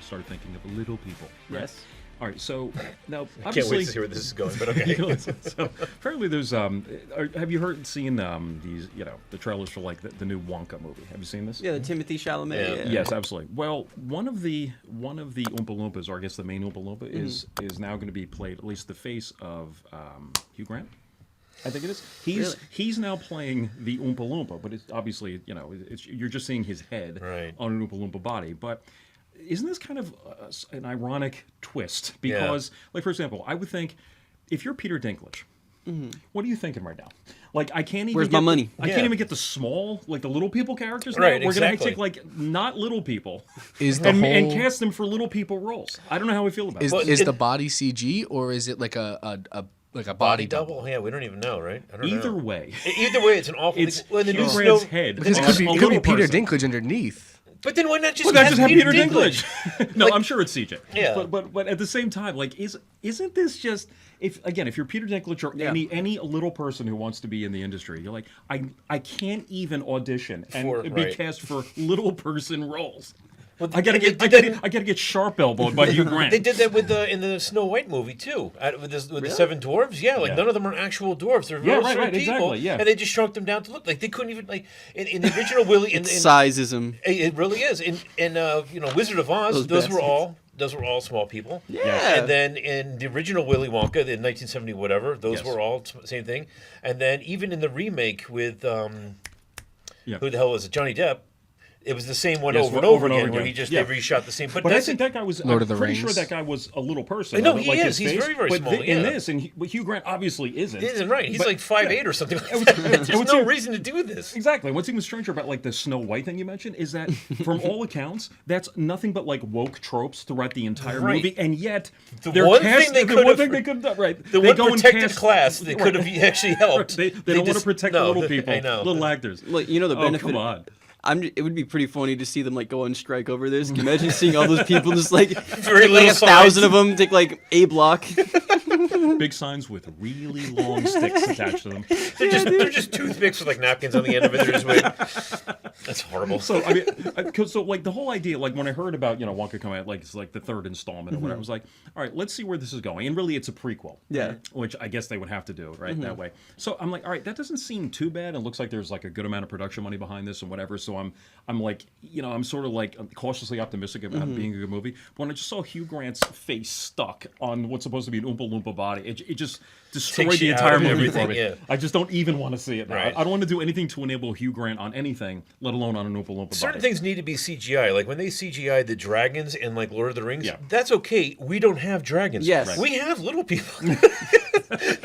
started thinking of little people. Right? Yes. All right, so now I can't obviously, wait to see where this is going, but okay. so apparently there's have you seen these the trailers for like the new Wonka movie? Have you seen this? Yeah, the Timothy Chalamet. Yeah. Yeah. Yes, absolutely. Well, one of the Oompa Loompas, or I guess the main Oompa Loompa, is now going to be played, at least the face of Hugh Grant. I think it is. He's now playing the Oompa Loompa, but it's obviously you're just seeing his head on an Oompa Loompa body, but. Isn't this kind of an ironic twist? Because, like, for example, I would think, if you're Peter Dinklage, what are you thinking right now? Like, I can't even. Where's my money? I can't even get the small, like the little people characters. Right, now. We're gonna exactly. take like not little people, and cast them for little people roles. I don't know how we feel about it. Is the body CG or is it like a body double? Yeah, we don't even know, right? I don't Either know. way, it's an awful. it's well, the Hugh new Grant's Snow, head. Because it on could a be little Peter person. Dinklage underneath. But then why not just, just have Peter Dinklage? No, I'm sure it's CJ. Yeah. But at the same time, like, isn't this just if you're Peter Dinklage or any little person who wants to be in the industry, you're like, I can't even audition and be cast for little person roles. Well, I gotta get sharp elbowed by Hugh Grant. They did that with in the Snow White movie too, with the seven dwarves. Yeah, none of them are actual dwarves. They're real people, exactly, yeah. And they just shrunk them down to look like they couldn't even like in the original Willy. It's sizeism. It really is. In Wizard of Oz, those were all small people. Yeah. And then in the original Willy Wonka in 1970 whatever, those were all same thing. And then even in the remake with who the hell was it? Johnny Depp. It was the same one over and over again, where he just they reshot the same. But I think that guy was. I'm pretty sure that guy was a little person. No, he is. He's very, very small. In this, but Hugh Grant obviously isn't. He isn't right. He's like 5'8" or something like that. There's no reason to do this. Exactly. What's even stranger about like the Snow White thing you mentioned is that, from all accounts, that's nothing but like woke tropes throughout the entire movie, and yet the one thing they could have done, right? The one protected class that could have actually helped. They don't want to protect the little people, little actors. Like, the benefit. Come on. It would be pretty funny to see them like go on strike over this. Can you imagine seeing all those people just like very like 1,000 of them take like a block? Big signs with really long sticks attached to them. They're just toothpicks with like napkins on the end of it. They're just waiting. That's horrible. So I mean, so like the whole idea, like when I heard about Wonka coming out, like it's like the third installment or whatever, I was like, all right, let's see where this is going. And really, it's a prequel. Yeah. Which I guess they would have to do that way. So I'm like, all right, that doesn't seem too bad. It looks like there's like a good amount of production money behind this and whatever. So I'm like, I'm sort of like cautiously optimistic about it being a good movie. But when I just saw Hugh Grant's face stuck on what's supposed to be an Oompa Loompa body, it just destroyed the entire movie for me. Yeah. I just don't even want to see it now. Right. I don't want to do anything to enable Hugh Grant on anything, let alone on an Oompa Loompa Certain body. things need to be CGI. Like when they CGI the dragons in like Lord of the Rings, that's okay. We don't have dragons. Yes. We have little people.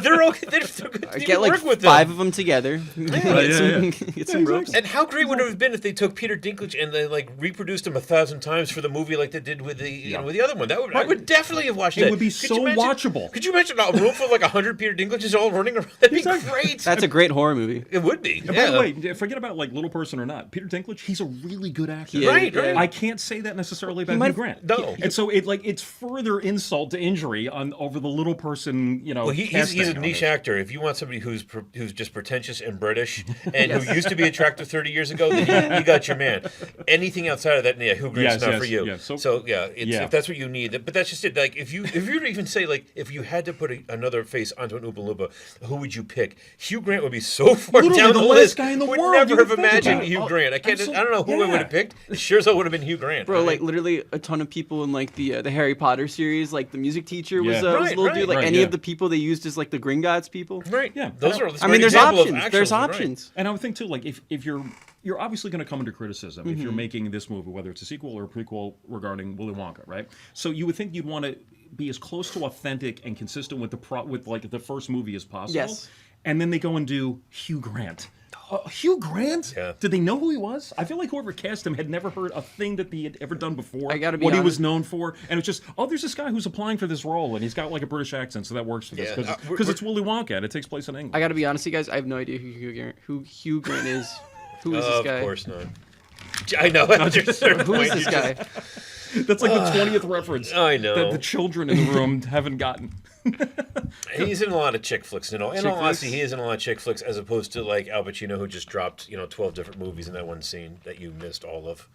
They're okay. They're good to Get like work with 5 them. of them together. Get some ropes. And how great would it have been if they took Peter Dinklage and they like reproduced him 1,000 times for the movie, like they did with the with the other one? I would definitely have watched it. It would be so watchable. Could you imagine a room full of like 100 Peter Dinklages all running around? That'd be great. That's a great horror movie. It would be. And by the way, forget about like little person or not. Peter Dinklage, he's a really good actor. Right. I can't say that necessarily about Hugh Grant. No. And so it's further insult to injury over the little person. Well, he's a niche actor. If you want somebody who's just pretentious and British and who used to be attractive 30 years ago, then you got your man. Anything outside of that, Hugh Grant's not for you. Yeah. So if that's what you need, but that's just it. Like if you were to even say like if you had to put another face onto an Oompa Loompa, who would you pick? Hugh Grant would be so far down the list. Guy in the would world. never have imagined Hugh Grant. I don't know who I would have picked. Sure as hell would have been Hugh Grant. Bro, like literally a ton of people in like the Harry Potter series, like the music teacher was a little dude. Like any of the people they used as like the Gringotts people. Right. Yeah. Those are. I mean, there's options. There's options. And I would think too, like if you're obviously going to come under criticism if you're making this movie, whether it's a sequel or a prequel regarding Willy Wonka, right? So you would think you'd want to be as close to authentic and consistent with like the first movie as possible. Yes. And then they go and do Hugh Grant. Hugh Grant? Yeah. Did they know who he was? I feel like whoever cast him had never heard a thing that he had ever done before. I gotta be what honest. he was known for, and it's just, there's this guy who's applying for this role, and he's got like a British accent, so that works for this because it's Willy Wonka and it takes place in England. I gotta be honest, you guys. I have no idea who Hugh Grant is. Who is this guy? Of course not. I know. Who is this guy? That's like the 20th reference. I know that the children in the room haven't gotten. He's in a lot of chick flicks. In all honesty, he is in a lot of chick flicks, as opposed to like Al Pacino, who just dropped 12 different movies in that one scene that you missed all of,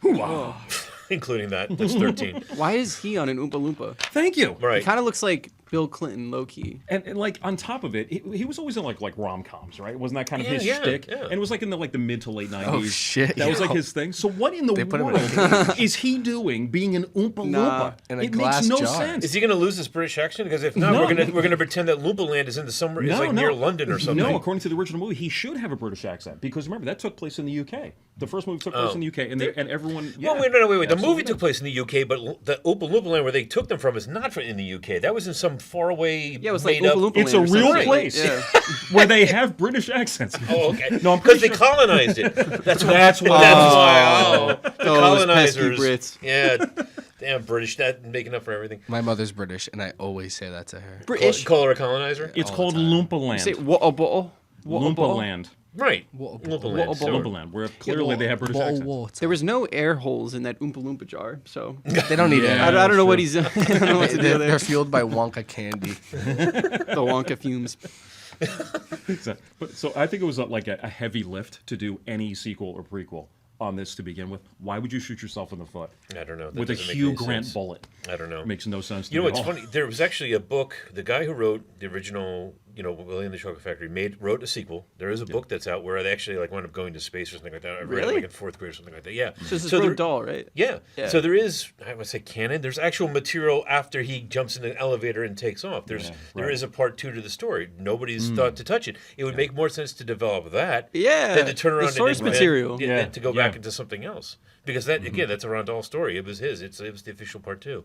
including that. That's 13. Why is he on an Oompa Loompa? Thank you. Right. He kind of looks like Bill Clinton, low key. And like on top of it, he was always in like rom-coms, right? Wasn't that kind of his Yeah, shtick? yeah. And it was like in the mid to late 90s. Oh shit! That was like his thing. So what in the world is he doing being an Oompa Loompa? In a It glass makes no jar. sense. Is he going to lose his British accent? Because if not, No. we're gonna pretend that Loompa Land is in the summer. Is like near London or something. No, according to the original movie, he should have a British accent because remember that took place in the UK. The first movie took place in the UK, and everyone. Yeah, Well, wait. The movie took place in the UK, but the Oompa Loompa Land where they took them from is not in the UK. That was in some faraway. Yeah, it was like made up. Oompa Loompa It's a Land or real something. place Yeah. where they have British accents. Oh, okay. No, I'm because pretty they sure. colonized it. That's why. That's why. Oh, the Those pesky colonizers. Brits. Yeah, damn British. That making up for everything. My mother's British, and I always say that to her. British. Call her a colonizer. It's called Loompa Land. Say what a bottle. Loompa Land. Right. What Loompa What Land. a sure. Loompa Land, where clearly they have British accents. There was no air holes in that Oompa Loompa jar, so They don't need Yeah. it. I don't know sure. what he's. I don't know what to do They're there. fueled by Wonka candy. The Wonka fumes. Exactly. But so I think it was like a heavy lift to do any sequel or prequel on this to begin with. Why would you shoot yourself in the foot I don't know. That with a doesn't make Hugh any Grant sense. bullet? I don't know. Makes no sense to You know me what's at all. funny? There was actually a book. The guy who wrote the original, Willy and the Chocolate Factory, wrote a sequel. There is a book that's out where they actually wound up going to space or something like that. I read it Really? like in fourth grade or something like that. Yeah. So this is there- Roald Dahl, right? Yeah. Yeah. So there is, I would say canon. There's actual material after he jumps in an elevator and takes off. There right. is a part 2 to the story. Nobody's thought to touch it. It would make more sense to develop that Yeah, than to turn the around source and material. Yeah, to go Yeah. back into something else. Because that again, that's a Roald Dahl story. It was his. It was the official part 2.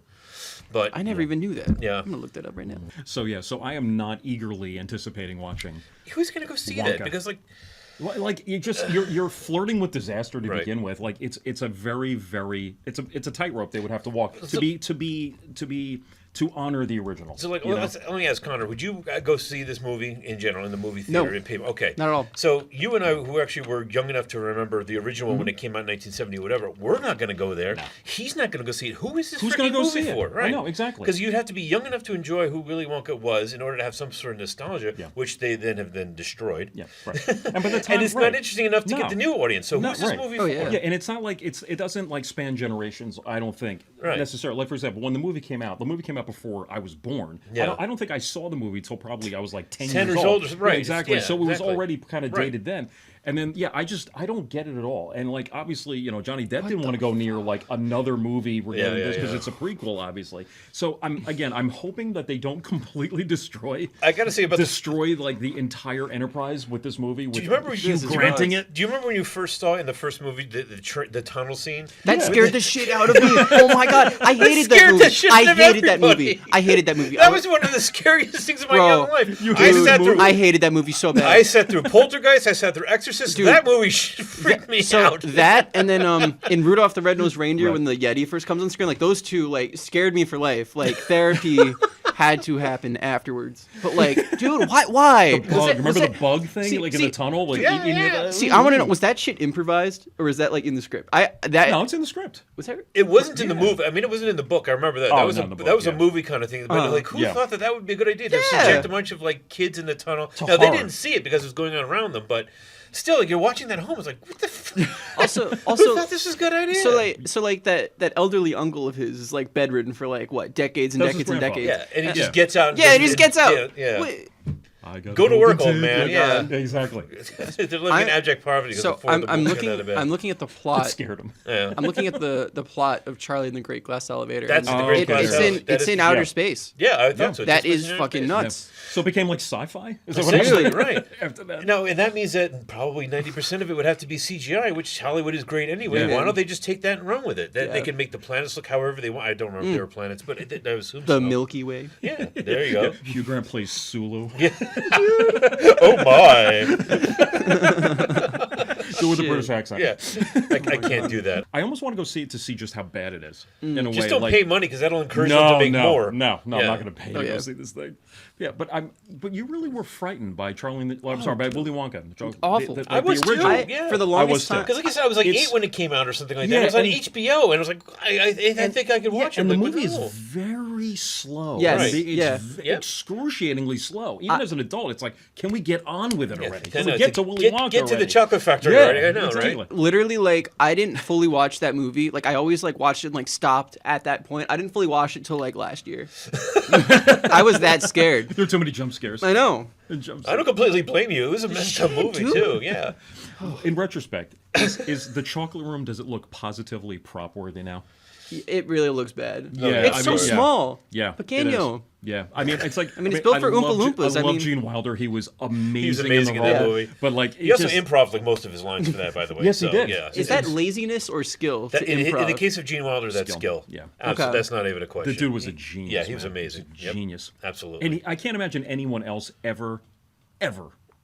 But I never even knew that. Yeah. I'm gonna look that up right now. So I am not eagerly anticipating watching. who's gonna go see Wonka. that? Because Like you're flirting with disaster to Right. begin with. Like it's a very it's a tightrope they would have to walk to honor the original. So, like, you know? let me ask Connor: would you go see this movie in general in the movie No. theater? In people? Okay, Not at all. So you and I, who actually were young enough to remember the original one when it came out in 1970, whatever, we're not going to go there. He's not going to go see it. Who is this Who's going gonna to go see it? for? Right? I know, exactly. Because you'd have to be young enough to enjoy who Willy Wonka was in order to have some sort of nostalgia, Yeah. which they then have destroyed. Yeah, right. And by the time, And it's right. not interesting enough to No. get the new audience. So No, who's this right. movie Oh, for? yeah. Yeah, and it's not like it doesn't like span generations. I don't think Right. necessarily. Like for example, when the movie came out before I was born. Yeah. I don't think I saw the movie till probably I was like 10 10 years years old. old or something. Right. Yeah, exactly. Yeah, So it was exactly. already kind of Right. dated then. And then I don't get it at all. And like obviously, Johnny Depp didn't want to go near like another movie regarding this because it's a prequel, obviously. So I'm hoping that they don't completely destroy. I got to say about destroy like the entire enterprise with this movie. With Do you remember Hugh this is granting nuts. it? Do you remember when you first saw in the first movie the tunnel scene? That scared the shit out of me. Oh my god, I hated that scared movie. the shit I out of hated that everybody. movie. I hated that movie. That was one of the scariest things of my Bro, young life. you I hated sat the through. I hated that movie so bad. I sat through Poltergeist. I sat through Exorcist. Dude. That movie freaked me so out. that and then in Rudolph the Red-Nosed Reindeer Right. when the Yeti first comes on screen, like those two like scared me for life. Like therapy had to happen afterwards. But like, dude, why? Bug. Remember the bug thing, like in the tunnel, like Yeah, eating yeah. it? See, I want to know, was that shit improvised or is that like in the script? No, it's in the script. Was that? It wasn't in the movie. I mean, it wasn't in the book. I remember that. Oh, That was not in the book, that was a yeah. movie kind of thing. But like, who Yeah. thought that would be a good idea? To Yeah. subject a bunch of like kids in the tunnel. Now they horror. didn't see it because it was going on around them, but still, like you're watching that at home. It's like, what the? Also, Who thought this was a good idea? so like that elderly uncle of his is like bedridden for like what decades and That was his decades and grandfather. decades. yeah, and he Yeah. just gets out. Yeah, and he just gets out. Yeah. Wait, I gotta Go to work, get old to man, it. yeah. exactly. They're living in abject poverty. because so the four of I'm them won't get out of bed. looking at the It plot. scared him. Yeah. I'm looking at the plot of Charlie and the Great Glass Elevator. That's and the Great Glass it's Elevator. in That it's is- in outer yeah. space. Yeah, I thought so. That Just is was in fucking space. nuts. So it became like sci-fi. Is that Seriously, what right. After that, No, and that means that probably 90% of it would have to be CGI, which Hollywood is great anyway. Yeah. Why don't they just take that and run with it? They Yeah. can make the planets look however they want. I don't remember if they were planets, but I assume The so. Milky Way. Yeah, there you go. Hugh Grant plays Sulu. Oh my! Do it with a Shit. British accent. Yeah, I can't do that. I almost want to go see it to see just how bad it is. In a Just way, don't like, pay money because that'll encourage them to make more. No, I'm Yeah. not going to pay to yeah. go see this thing. Yeah, but you really were frightened by by Willy Wonka. Awful. I was too. Yeah. For the longest time. Because like I said, I was like 8 when it came out or something like that. It was on HBO, and I was like, I think I could watch it. And the like, movie no. is very slow. Yes. Right. It's excruciatingly slow. Even as an adult, it's like, can we get on with it already? Can No, we get to Willy Wonka Get to the already? chocolate factory already. I know, exactly. right? Literally, like, I didn't fully watch that movie. Like, I always like watched it and like stopped at that point. I didn't fully watch it till like last year. I was that scared. There are too many jump scares. I know. I don't completely blame you. It was a messed up movie too. Yeah. In retrospect, is the chocolate room? Does it look positively prop worthy now? It really looks bad. Yeah, It's so small. Yeah, Pequeño. Yeah, I mean, it's like it's built for Oompa Loompas. I love Gene Wilder. He was amazing, He was amazing in in the that role. movie. But like, He also improv like most of his lines for that, by the way. Yes, he did. Yeah. Is that laziness or skill to in improv? the case of Gene Wilder, that's skill. Yeah. Absolutely. Okay. That's not even a question. the dude was a genius. Yeah, he was man. amazing. He was a genius. Absolutely. And I can't imagine anyone else ever,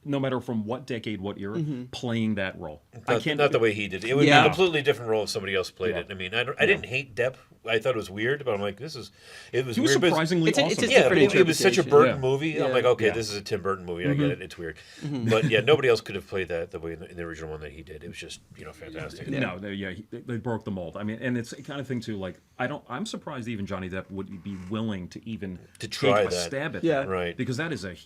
no matter from what decade, what era, playing that role. Not the way he did. It would be a completely different role if somebody else played it. I mean, I didn't hate Depp. I thought it was weird, but I'm like, it was He was weird. surprisingly awesome. it's a Yeah, different it was such a Burton interpretation. movie. I'm like, okay, this is a Tim Burton movie. I get it. It's weird, but yeah, nobody else could have played that the way in the original one that he did. It was just fantastic. No, they broke the mold. I mean, and it's the kind of thing too. Like, I'm surprised even Johnny Depp would be willing to even try take that. a stab at Yeah. that, Right. Because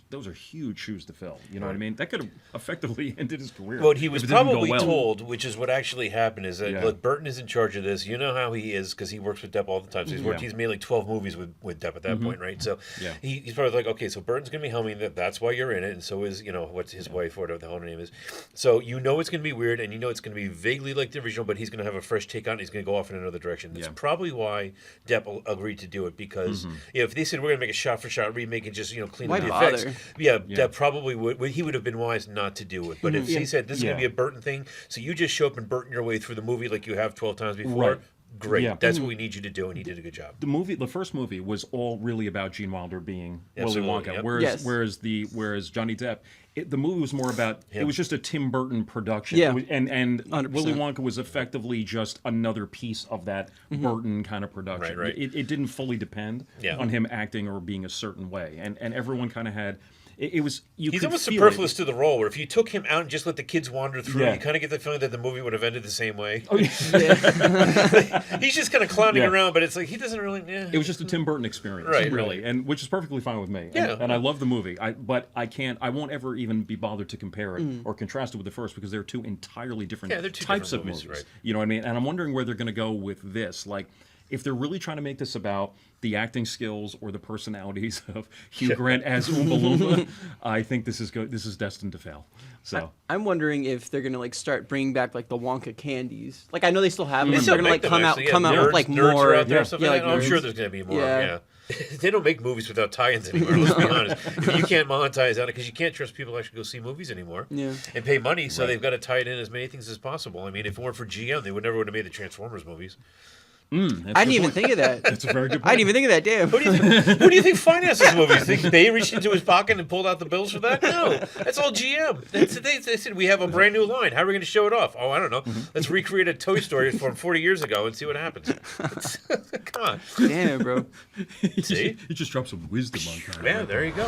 those are huge shoes to fill. You know what I mean? That could have effectively ended his career. What he was if it didn't go probably well. told, which is what actually happened, is that Yeah. look, Burton is in charge of this. You know how he is because he works with Depp all the time. So he's made like 12 movies with Depp at that point, right? So he's probably like, okay, so Burton's gonna be helming that. That's why you're in it, and so is what's his wife or whatever the hell her name is. So it's gonna be weird, and it's gonna be vaguely like the original, but he's gonna have a fresh take on it. He's gonna go off in another direction. That's probably why Depp agreed to do it because if they said we're gonna make a shot-for-shot remake and just clean Why up the effects, bother? Depp probably would. He would have been wise not to do it. But if he said this is gonna be a Burton thing, so you just show up and Burton your way through the movie like you have 12 times before. Right. Great. Yeah. That's what we need you to do, and he did a good job. The first movie was all really about Gene Wilder being Willy Absolutely, Wonka, yep. whereas Johnny Depp, the movie was more about it was just a Tim Burton production. Yeah. And 100%. Willy Wonka was effectively just another piece of that Burton kind of production. Right. It didn't fully depend on him acting or being a certain way, and everyone kind of had. It was He's almost superfluous to the role. Where if you took him out and just let the kids wander through, you kind of get the feeling that the movie would have ended the same way. Oh, yeah. He's just kind of clowning around, but it's like he doesn't really. It was just a Tim Burton experience, really, and which is perfectly fine with me. Yeah. And I love the movie. But I won't ever even be bothered to compare it or contrast it with the first because they're two entirely different they're two types different of movies, movies. right. You know what I mean? And I'm wondering where they're going to go with this. Like, if they're really trying to make this about the acting skills or the personalities of Hugh Grant as Oompa Loompa, I think this is destined to fail. So I'm wondering if they're gonna start bringing back like the Wonka candies. Like I know they still have them. They But still they're gonna make them, come actually. out Nerds, with like nerds more. are out there and stuff like that. I'm nerds. sure there's going to be more. Yeah. They don't make movies without tie-ins anymore. Let's be honest. You can't monetize on it because you can't trust people to actually go see movies anymore and pay money. So they've got to tie it in as many things as possible. I mean, if it weren't for GM, they would have made the Transformers movies. I didn't even think of that. that's a very good point. I didn't even think of that. Damn. Who do you think financed this movie? You think they reached into his pocket and pulled out the bills for that? No, that's all GM. They said we have a brand new line. How are we going to show it off? Oh, I don't know. Let's recreate a Toy Story from 40 years ago and see what happens. Come on. Damn it, bro. See? He just dropped some wisdom on Kyle. Yeah, there you go.